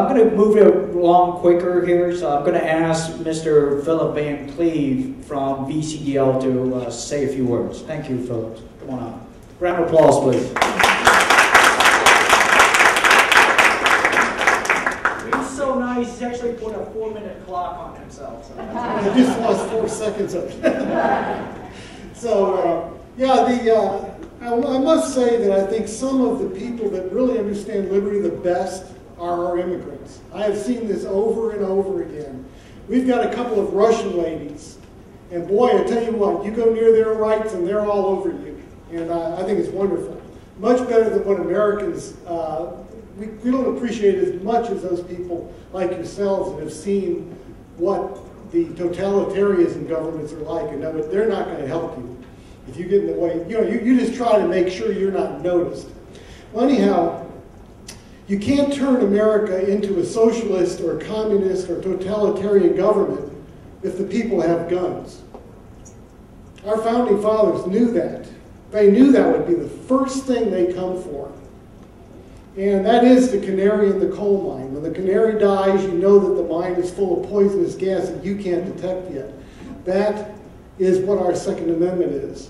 I'm going to move it along quicker here. So I'm going to ask Mr. Philip Van Cleave from VCDL to say a few words. Thank you, Philip. Come on up. Round of applause, please. He's so nice. He's actually put a 4-minute clock on himself. So I just lost 4 seconds of it. So, yeah, I must say that I think some of the people that really understand liberty the best are our immigrants. I have seen this over and over again. We've got a couple of Russian ladies, and boy, I tell you what, you go near their rights and they're all over you. And I think it's wonderful. Much better than what Americans, we don't appreciate as much as those people like yourselves that have seen what the totalitarianism governments are like and know that they're not going to help you if you get in the way. You know, you just try to make sure you're not noticed. Well, anyhow, you can't turn America into a socialist or communist or totalitarian government if the people have guns. Our founding fathers knew that. They knew that would be the first thing they come for. And that is the canary in the coal mine. When the canary dies, you know that the mine is full of poisonous gas that you can't detect yet. That is what our Second Amendment is.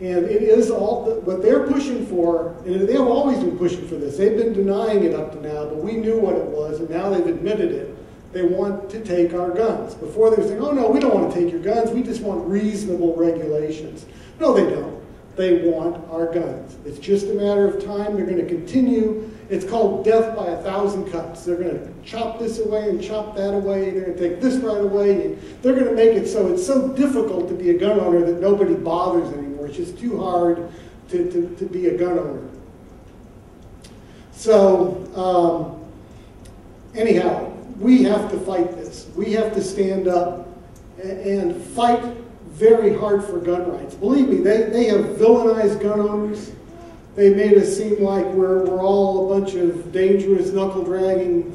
And it is all what they're pushing for, and they have always been pushing for this. They've been denying it up to now, but we knew what it was, and now they've admitted it. They want to take our guns. Before they were saying, oh no, we don't want to take your guns, we just want reasonable regulations. No, they don't. They want our guns. It's just a matter of time. They're going to continue. It's called death by 1,000 cuts. They're going to chop this away and chop that away. They're going to take this right away. They're going to make it so it's so difficult to be a gun owner that nobody bothers anymore. It's just too hard to be a gun owner. So, anyhow, we have to fight this. We have to stand up and fight very hard for gun rights. Believe me, they have villainized gun owners. They made us seem like we're all a bunch of dangerous, knuckle-dragging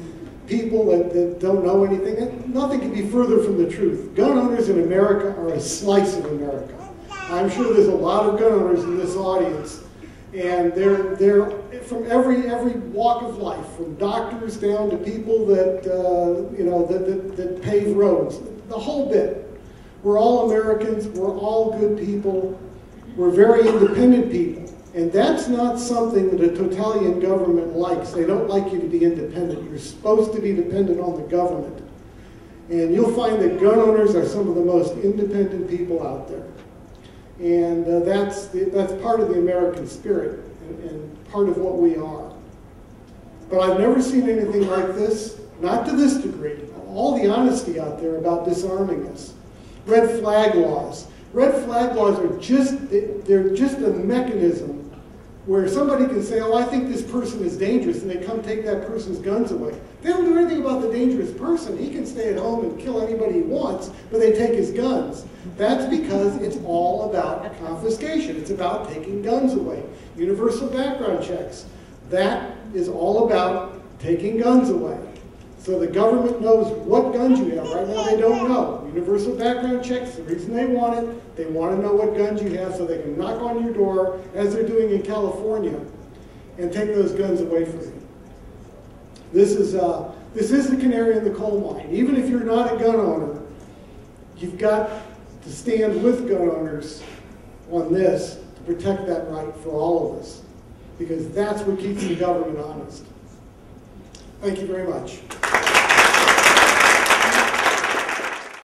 people that don't know anything. And nothing could be further from the truth. Gun owners in America are a slice of America. I'm sure there's a lot of gun owners in this audience, and they're from every walk of life, from doctors down to people that that pave roads, the whole bit. We're all Americans, we're all good people, we're very independent people. And that's not something that a totalitarian government likes. They don't like you to be independent. You're supposed to be dependent on the government. And you'll find that gun owners are some of the most independent people out there. And that's part of the American spirit and part of what we are. But I've never seen anything like this, not to this degree. All the honesty out there about disarming us. Red flag laws. Red flag laws are they're just a mechanism where somebody can say, oh, I think this person is dangerous, and they come take that person's guns away. They don't do anything about the dangerous person. He can stay at home and kill anybody he wants, but they take his guns. That's because it's all about confiscation. It's about taking guns away. Universal background checks. That is all about taking guns away. So the government knows what guns you have. Right now they don't know. Universal background checks, the reason they want it, they want to know what guns you have so they can knock on your door, as they're doing in California, and take those guns away from you. This is the canary in the coal mine. Even if you're not a gun owner, you've got to stand with gun owners on this to protect that right for all of us, because that's what keeps the government honest. Thank you very much.